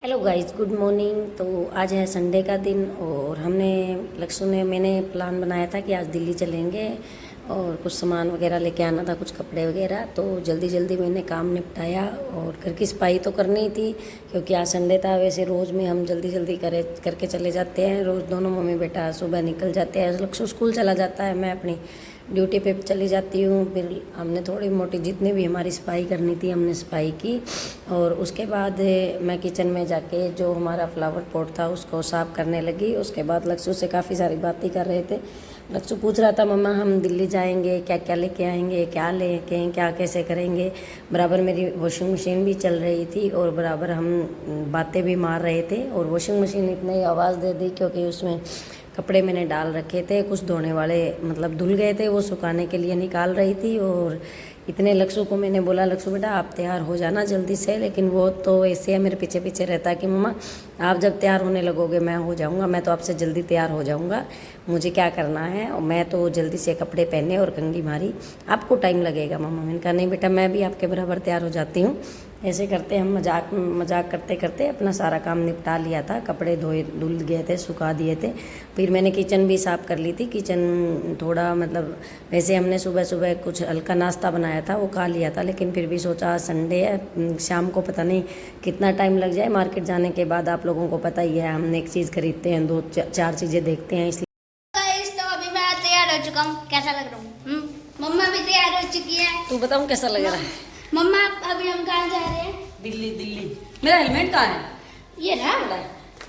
Hello guys, good morning. तो आज है संडे का दिन और मैंने प्लान बनाया था कि आज दिल्ली चलेंगे और कुछ सामान वगैरह लेके आना था, कुछ कपड़े वगैरह। तो जल्दी जल्दी मैंने काम निपटाया और घर की सफाई तो करनी ही थी क्योंकि आज संडे था। वैसे रोज़ में हम जल्दी जल्दी करके चले जाते हैं, रोज़ दोनों मम्मी बेटा सुबह निकल जाते हैं। लक्ष्य स्कूल चला जाता है, मैं अपनी ड्यूटी पे चली जाती हूँ। फिर हमने थोड़ी मोटी जितनी भी हमारी सफाई करनी थी हमने सफाई की और उसके बाद मैं किचन में जाके जो हमारा फ्लावर पॉट था उसको साफ़ करने लगी। उसके बाद लक्ष्य से काफ़ी सारी बातें कर रहे थे। लक्ष्य पूछ रहा था, मम्मा हम दिल्ली जाएंगे, क्या क्या लेके आएंगे, क्या लेके क्या कैसे करेंगे। बराबर मेरी वॉशिंग मशीन भी चल रही थी और बराबर हम बातें भी मार रहे थे। और वॉशिंग मशीन इतनी आवाज़ दे दी क्योंकि उसमें कपड़े मैंने डाल रखे थे, कुछ धोने वाले मतलब धुल गए थे, वो सुखाने के लिए निकाल रही थी। और इतने लक्ष्य को मैंने बोला, लक्ष्य बेटा आप तैयार हो जाना जल्दी से। लेकिन वो तो ऐसे है, मेरे पीछे पीछे रहता है कि मम्मा आप जब तैयार होने लगोगे मैं हो जाऊंगा, मैं तो आपसे जल्दी तैयार हो जाऊंगा, मुझे क्या करना है। और मैं तो जल्दी से कपड़े पहने और कंघी मारी, आपको टाइम लगेगा मम्मा। मैंने कहा नहीं बेटा, मैं भी आपके बराबर तैयार हो जाती हूँ। ऐसे करते हम मजाक मजाक करते करते अपना सारा काम निपटा लिया था। कपड़े धोए धुल गए थे, सुखा दिए थे। फिर मैंने किचन भी साफ़ कर ली थी। किचन थोड़ा मतलब वैसे हमने सुबह सुबह कुछ हल्का नाश्ता बनाया था, वो खा लिया था। लेकिन फिर भी सोचा संडे है, शाम को पता नहीं कितना टाइम लग जाए। मार्केट जाने के बाद आप लोगों को पता ही है, हम एक चीज़ खरीदते हैं, दो चार चीज़ें देखते हैं, इसलिए। तो अभी मैं तैयार हो चुका हूँ। कैसा लग रहा हूँ? मम्मा भी तैयार हो चुकी है। तू बताऊँ कैसा लग रहा है? मम्मा अभी हम कहाँ जा रहे हैं? दिल्ली। दिल्ली। मेरा हेलमेट कहाँ है? ये ना।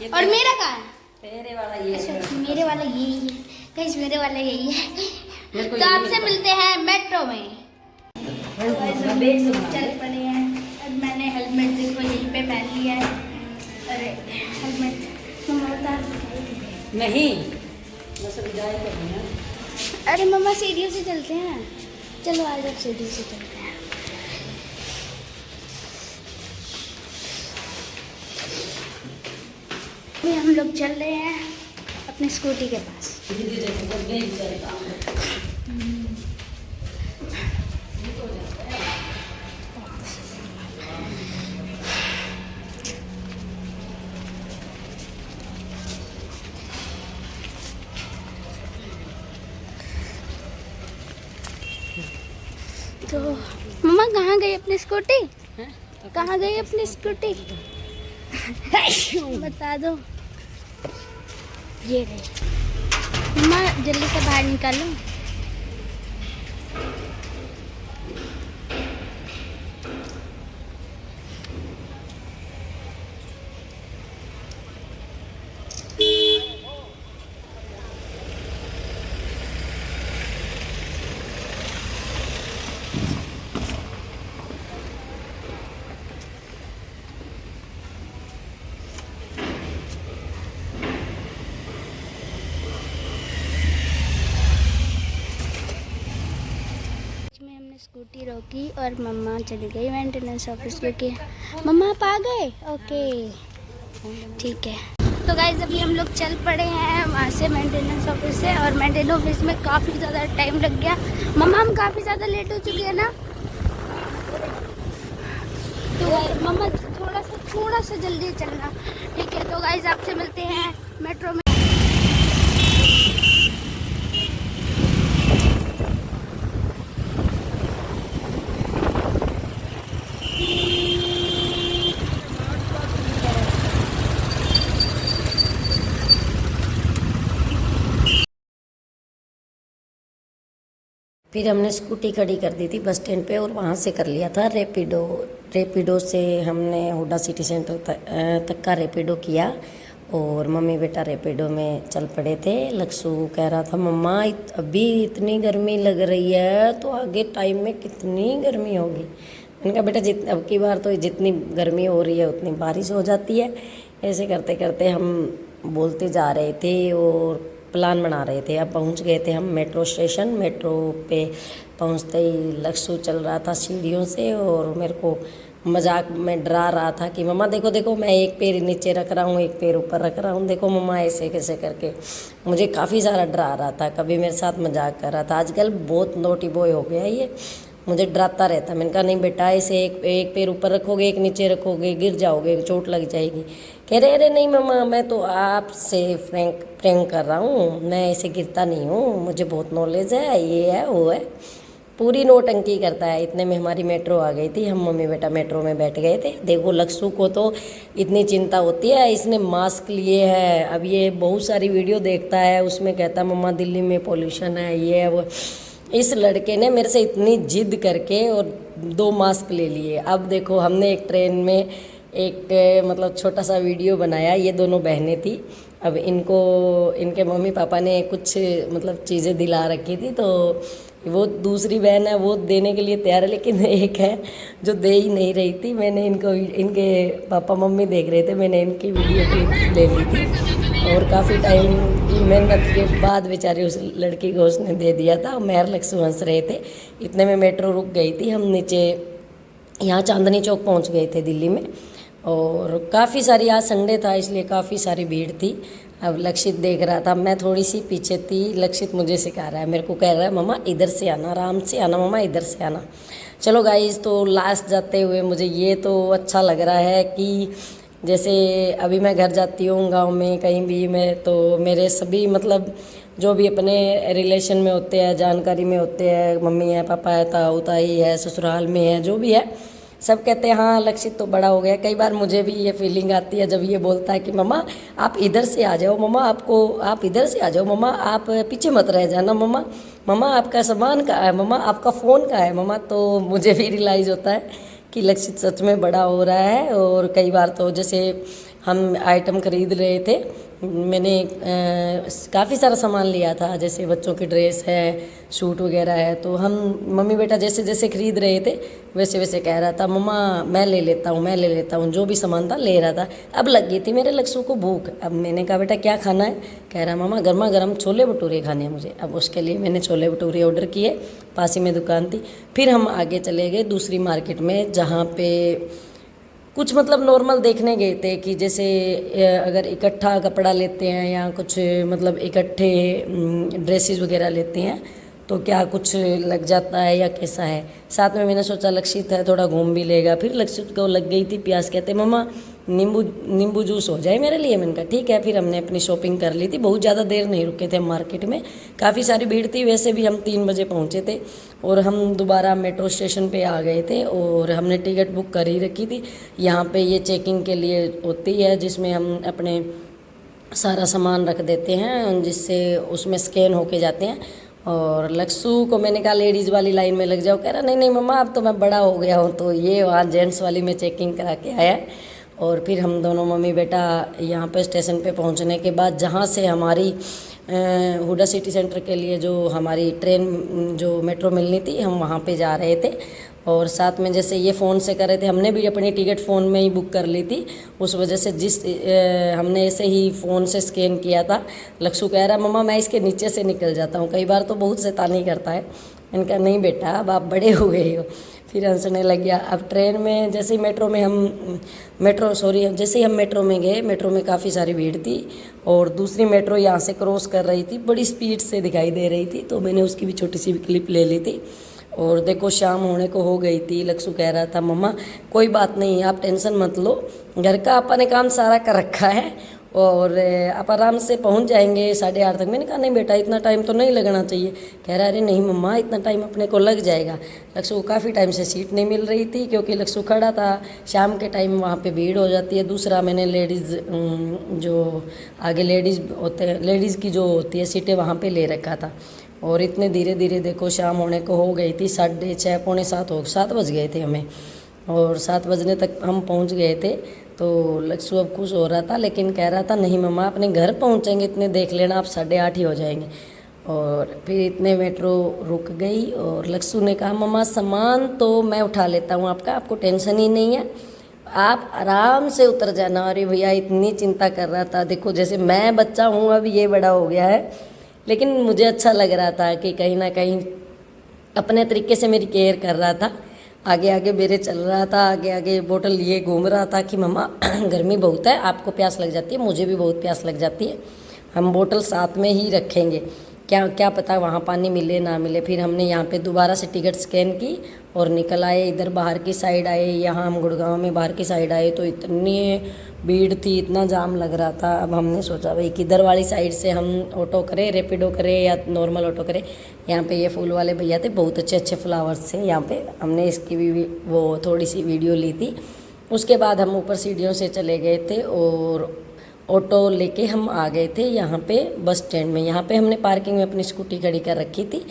ये और मेरा कहाँ है? तेरे वाला ये अच्छा, है। मेरे वाला यही है। गाइस मेरे वाला यही है। मेरे को तो ये आपसे नहीं मिलते हैं मेट्रो में। तो गाइस हम चल पड़े हैं। अब मैंने हेलमेट देखो यहीं पे पहन लिया है। अरे हेलमेट मम्मा उतार दो। नहीं, बस अभी जाए तो नहीं है। अरे मम्मा सीढ़ियों से चलते हैं। चलो आज अब सीढ़ियों से चलते हैं। अभी हम लोग चल रहे हैं अपनी स्कूटी के पास। तो मम्मा कहाँ गई अपनी स्कूटी? कहाँ गई अपनी स्कूटी? बता दो। ये रही। मम्मा जल्दी से बाहर निकालो। में हमने स्कूटी रोकी और मम्मा चली गई मेंटेनेंस ऑफिस क्योंकि मम्मा आप आ गए। ओके ठीक है। तो गाइज अभी हम लोग चल पड़े हैं वहाँ से मेंटेनेंस ऑफिस से। और मेंटेनेंस ऑफिस में काफ़ी ज़्यादा टाइम लग गया। मम्मा हम काफ़ी ज़्यादा लेट हो चुके हैं ना। तो मम्मा थोड़ा सा जल्दी चलना, ठीक है। तो गाइज आपसे मिलते हैं मेट्रो में। फिर हमने स्कूटी खड़ी कर दी थी बस स्टैंड पे और वहाँ से कर लिया था रैपिडो। रैपिडो से हमने हुडा सिटी सेंटर तक का रैपिडो किया और मम्मी बेटा रैपिडो में चल पड़े थे। लक्ष्य कह रहा था, मम्मा अभी इतनी गर्मी लग रही है तो आगे टाइम में कितनी गर्मी होगी। मैंने कहा बेटा अब की बार तो जितनी गर्मी हो रही है उतनी बारिश हो जाती है। ऐसे करते करते हम बोलते जा रहे थे और प्लान बना रहे थे। अब पहुंच गए थे हम मेट्रो स्टेशन। मेट्रो पे पहुंचते ही लक्ष्य चल रहा था सीढ़ियों से और मेरे को मजाक में डरा रहा था कि मम्मा देखो देखो मैं एक पैर नीचे रख रहा हूँ, एक पैर ऊपर रख रहा हूँ, देखो मम्मा ऐसे कैसे करके मुझे काफ़ी सारा डरा रहा था। कभी मेरे साथ मजाक कर रहा था। आजकल बहुत नोटी बॉय हो गया ये, मुझे डराता रहता। मैंने कहा नहीं बेटा, इसे एक पैर ऊपर रखोगे, एक नीचे रखोगे, गिर जाओगे, चोट लग जाएगी। कह रहे अरे नहीं मम्मा, मैं तो आपसे प्रैंक कर रहा हूँ, मैं ऐसे गिरता नहीं हूँ, मुझे बहुत नॉलेज है, ये है वो है। पूरी नौटंकी करता है। इतने में हमारी मेट्रो आ गई थी, हम मम्मी बेटा मेट्रो में बैठ गए थे। देखो लक्ष्ू को तो इतनी चिंता होती है, इसने मास्क लिए है। अब ये बहुत सारी वीडियो देखता है, उसमें कहता है मम्मा दिल्ली में पोल्यूशन है, ये है वो। इस लड़के ने मेरे से इतनी जिद करके और 2 मास्क ले लिए। अब देखो हमने एक ट्रेन में एक मतलब छोटा सा वीडियो बनाया, ये दोनों बहनें थी। अब इनको इनके मम्मी पापा ने कुछ मतलब चीज़ें दिला रखी थी, तो वो दूसरी बहन है वो देने के लिए तैयार है, लेकिन एक है जो दे ही नहीं रही थी। मैंने इनके पापा मम्मी देख रहे थे, मैंने इनकी वीडियो क्लिप ले ली थी और काफ़ी टाइम की मेहनत के बाद बेचारी उस लड़की को उसने दे दिया था। मेहर लक्ष्य हंस रहे थे। इतने में मेट्रो रुक गई थी, हम नीचे यहाँ चांदनी चौक पहुँच गए थे दिल्ली में। और काफ़ी सारी, आज संडे था इसलिए काफ़ी सारी भीड़ थी। अब लक्षित देख रहा था, मैं थोड़ी सी पीछे थी। लक्षित मुझे सिखा रहा है, मेरे को कह रहा है मम्मा इधर से आना, आराम से आना मम्मा, इधर से आना। चलो गाइस, तो लास्ट जाते हुए मुझे ये तो अच्छा लग रहा है कि जैसे अभी मैं घर जाती हूँ गांव में कहीं भी, मैं तो मेरे सभी मतलब जो भी अपने रिलेशन में होते हैं, जानकारी में होते हैं, मम्मी है, पापा है, ताऊ ताई है, ससुराल में है, जो भी है, सब कहते हैं हाँ लक्षित तो बड़ा हो गया। कई बार मुझे भी ये फीलिंग आती है जब ये बोलता है कि मम्मा आप इधर से आ जाओ, मम्मा आप इधर से आ जाओ, मम्मा आप पीछे मत रह जाना, मम्मा मम्मा आपका सामान कहाँ है, मम्मा आपका फ़ोन कहाँ है मम्मा। तो मुझे भी रियलाइज़ होता है कि लक्षित सच में बड़ा हो रहा है। और कई बार तो जैसे हम आइटम खरीद रहे थे, मैंने काफ़ी सारा सामान लिया था, जैसे बच्चों की ड्रेस है, सूट वगैरह है, तो हम मम्मी बेटा जैसे जैसे खरीद रहे थे वैसे वैसे कह रहा था मम्मा मैं ले लेता हूँ, मैं ले लेता हूँ, जो भी सामान था ले रहा था। अब लग गई थी मेरे लक्ष्य को भूख। अब मैंने कहा बेटा क्या खाना है, कह रहा मम्मा गर्मा गर्म छोले भटूरे खाने हैं मुझे। अब उसके लिए मैंने छोले भटूरे ऑर्डर किए, पास ही में दुकान थी। फिर हम आगे चले गए दूसरी मार्केट में, जहाँ पे कुछ मतलब नॉर्मल देखने गए थे कि जैसे अगर इकट्ठा कपड़ा लेते हैं या कुछ मतलब इकट्ठे ड्रेसेस वगैरह लेते हैं तो क्या कुछ लग जाता है या कैसा है। साथ में मैंने सोचा लक्षित है थोड़ा घूम भी लेगा। फिर लक्षित को लग गई थी प्यास, कहते मम्मा नींबू जूस हो जाए मेरे लिए। मैंने कहा ठीक है। फिर हमने अपनी शॉपिंग कर ली थी, बहुत ज़्यादा देर नहीं रुके थे हम मार्केट में, काफ़ी सारी भीड़ थी। वैसे भी हम 3 बजे पहुँचे थे और हम दोबारा मेट्रो स्टेशन पे आ गए थे और हमने टिकट बुक कर ही रखी थी। यहाँ पे ये चेकिंग के लिए होती है जिसमें हम अपने सारा सामान रख देते हैं, जिससे उसमें स्कैन होके जाते हैं। और लक्ष्ू को मैंने कहा लेडीज़ वाली लाइन में लग जाओ, कह रहा नहीं नहीं मम्मा अब तो मैं बड़ा हो गया हूँ। तो ये वहाँ जेंट्स वाली में चेकिंग करा के आया। और फिर हम दोनों मम्मी बेटा यहाँ पे स्टेशन पे पहुँचने के बाद जहाँ से हमारी हुडा सिटी सेंटर के लिए जो हमारी ट्रेन जो मेट्रो मिलनी थी, हम वहाँ पे जा रहे थे। और साथ में जैसे ये फ़ोन से कर रहे थे, हमने भी अपनी टिकट फ़ोन में ही बुक कर ली थी। उस वजह से हमने ऐसे ही फ़ोन से स्कैन किया था। लक्ष्ू कह रहा मम्मा मैं इसके नीचे से निकल जाता हूँ, कई बार तो बहुत शैतानी करता है। मैंने कहा नहीं बेटा अब आप बड़े हो गए हो। फिर हंसने लग गया। अब ट्रेन में जैसे ही जैसे ही हम मेट्रो में गए, मेट्रो में काफ़ी सारी भीड़ थी और दूसरी मेट्रो यहाँ से क्रॉस कर रही थी, बड़ी स्पीड से दिखाई दे रही थी। तो मैंने उसकी भी छोटी सी क्लिप ले ली थी। और देखो शाम होने को हो गई थी। लक्ष्ू कह रहा था मम्मा कोई बात नहीं आप टेंशन मत लो, घर का अपने काम सारा कर रखा है और आप आराम से पहुंच जाएंगे 8:30 तक। मैंने कहा नहीं बेटा इतना टाइम तो नहीं लगना चाहिए। कह रहा अरे नहीं मम्मा इतना टाइम अपने को लग जाएगा। लक्ष्ू को काफ़ी टाइम से सीट नहीं मिल रही थी क्योंकि लक्ष्ू खड़ा था। शाम के टाइम वहाँ पे भीड़ हो जाती है। दूसरा मैंने लेडीज़ जो आगे लेडीज़ होते हैं, लेडीज़ की जो होती है सीटें वहाँ पर ले रखा था। और इतने धीरे धीरे देखो शाम होने को हो गई थी, 6:30 पौने 7 बज गए थे हमें। और 7 बजने तक हम पहुंच गए थे। तो लक्ष्ू अब खुश हो रहा था, लेकिन कह रहा था नहीं मम्मा अपने घर पहुंचेंगे इतने देख लेना, आप 8:30 ही हो जाएंगे। और फिर इतने मेट्रो रुक गई और लक्ष्ू ने कहा मम्मा सामान तो मैं उठा लेता हूँ आपका, आपको टेंशन ही नहीं है, आप आराम से उतर जाना। अरे भैया इतनी चिंता कर रहा था। देखो जैसे मैं बच्चा हूँ अब ये बड़ा हो गया है, लेकिन मुझे अच्छा लग रहा था कि कहीं ना कहीं अपने तरीके से मेरी केयर कर रहा था। आगे आगे मेरे चल रहा था, आगे आगे बोतल लिए घूम रहा था कि मम्मा गर्मी बहुत है, आपको प्यास लग जाती है, मुझे भी बहुत प्यास लग जाती है, हम बोतल साथ में ही रखेंगे। क्या क्या पता वहाँ पानी मिले ना मिले। फिर हमने यहाँ पे दोबारा से टिकट स्कैन की और निकल आए, इधर बाहर की साइड आए। यहाँ हम गुड़गांव में बाहर की साइड आए तो इतनी भीड़ थी, इतना जाम लग रहा था। अब हमने सोचा भाई किधर वाली साइड से हम ऑटो करें, रैपिडो करें या नॉर्मल ऑटो करें। यहाँ पे ये फूल वाले भैया थे, बहुत अच्छे अच्छे फ्लावर्स थे यहाँ पे। हमने इसकी भी वो थोड़ी सी वीडियो ली थी। उसके बाद हम ऊपर सीढ़ियों से चले गए थे और ऑटो लेके हम आ गए थे यहाँ पे बस स्टैंड में। यहाँ पे हमने पार्किंग में अपनी स्कूटी खड़ी कर रखी थी।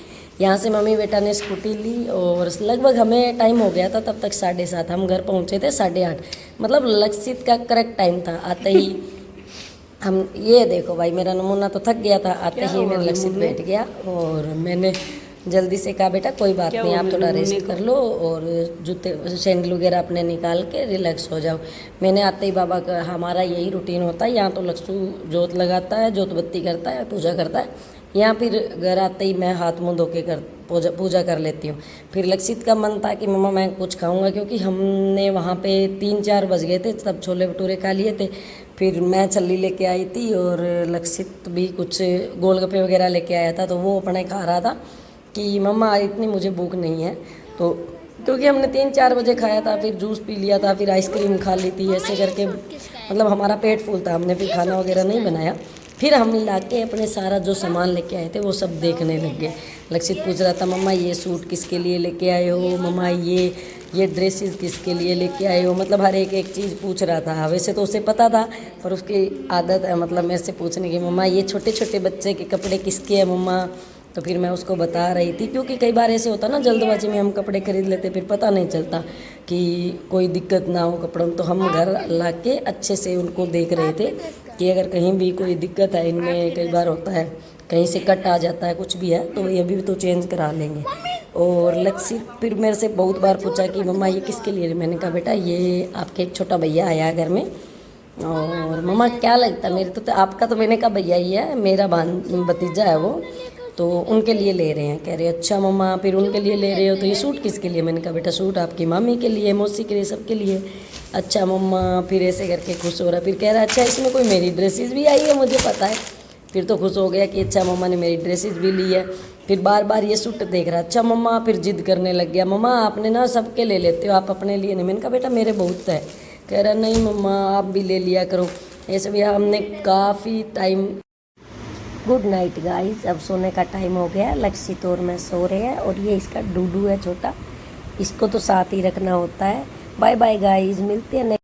यहाँ से मम्मी बेटा ने स्कूटी ली और लगभग हमें टाइम हो गया था तब तक 7:30। हम घर पहुँचे थे 8:30, मतलब लक्षित का करेक्ट टाइम था। आते ही हम ये देखो भाई, मेरा नमूना तो थक गया था। आते ही मेरा लक्षित बैठ गया और मैंने जल्दी से कहा बेटा कोई बात नहीं, आप थोड़ा रेस्ट कर लो और जूते सैंडल वगैरह अपने निकाल के रिलैक्स हो जाओ। मैंने आते ही बाबा का, हमारा यही रूटीन होता है यहाँ तो, लक्ष्ू जोत लगाता है, जोत बत्ती करता है, पूजा करता है। यहाँ फिर घर आते ही मैं हाथ मुँह धो के पूजा कर लेती हूँ। फिर लक्षित का मन था कि मम्मा मैं कुछ खाऊंगा, क्योंकि हमने वहाँ पे 3-4 बज गए थे तब छोले भटूरे खा लिए थे। फिर मैं छल्ली लेके आई थी और लक्षित भी कुछ गोलगप्पे वगैरह लेके आया था, तो वो अपने खा रहा था कि मम्मा इतनी मुझे भूख नहीं है। तो क्योंकि हमने 3-4 बजे खाया था, फिर जूस पी लिया था, फिर आइसक्रीम खा ली थी, ऐसे करके मतलब हमारा पेट फूल था। हमने फिर खाना वगैरह नहीं बनाया। फिर हम लाके अपने सारा जो सामान लेके आए थे वो सब देखने लग गए। लक्षित पूछ रहा था मम्मा ये सूट किसके लिए लेके आए हो, मम्मा ये ड्रेसेस किसके लिए लेके आए हो, मतलब हर एक चीज़ पूछ रहा था। वैसे तो उसे पता था पर उसकी आदत है मतलब मेरे से पूछने की, मम्मा ये छोटे छोटे बच्चे के कपड़े किसके हैं मम्मा। तो फिर मैं उसको बता रही थी, क्योंकि कई बार ऐसे होता ना जल्दबाजी में हम कपड़े खरीद लेते, फिर पता नहीं चलता कि कोई दिक्कत ना हो कपड़ों में। तो हम घर ला के अच्छे से उनको देख रहे थे कि अगर कहीं भी कोई दिक्कत है इनमें, कई बार होता है कहीं से कट आ जाता है, कुछ भी है तो ये भी तो चेंज करा लेंगे। और लक्षित फिर मेरे से बहुत बार पूछा कि मम्मा ये किसके लिए। मैंने कहा बेटा ये आपके एक छोटा भैया आया है घर में, और मम्मा क्या लगता है मेरे तो आपका तो मैंने कहा भैया ही है, मेरा भतीजा है वो, तो उनके लिए ले रहे हैं। कह रहे अच्छा मम्मा फिर उनके लिए ले रहे हो तो ये सूट किसके लिए। मैंने कहा बेटा सूट आपकी मामी के लिए, मौसी के लिए, सबके लिए। अच्छा मम्मा, फिर ऐसे करके खुश हो रहा। फिर कह रहा अच्छा इसमें कोई मेरी ड्रेसेस भी आई है, मुझे पता है। फिर तो खुश हो गया कि अच्छा मम्मा ने मेरी ड्रेसेस भी ली है। फिर बार बार ये सूट देख रहा, अच्छा मम्मा। फिर जिद करने लग गया, मम्मा आपने ना सबके ले लेते हो, आप अपने लिए नहीं। मैंने कहा बेटा मेरे बहुत है। कह रहा नहीं मम्मा आप भी ले लिया करो। ऐसे भी हमने काफ़ी टाइम। गुड नाइट गाइस, अब सोने का टाइम हो गया। लक्षित और मैं सो रहे हैं और ये इसका डूडू है छोटा, इसको तो साथ ही रखना होता है। बाय बाय गाइस, मिलते हैं नेक्स्ट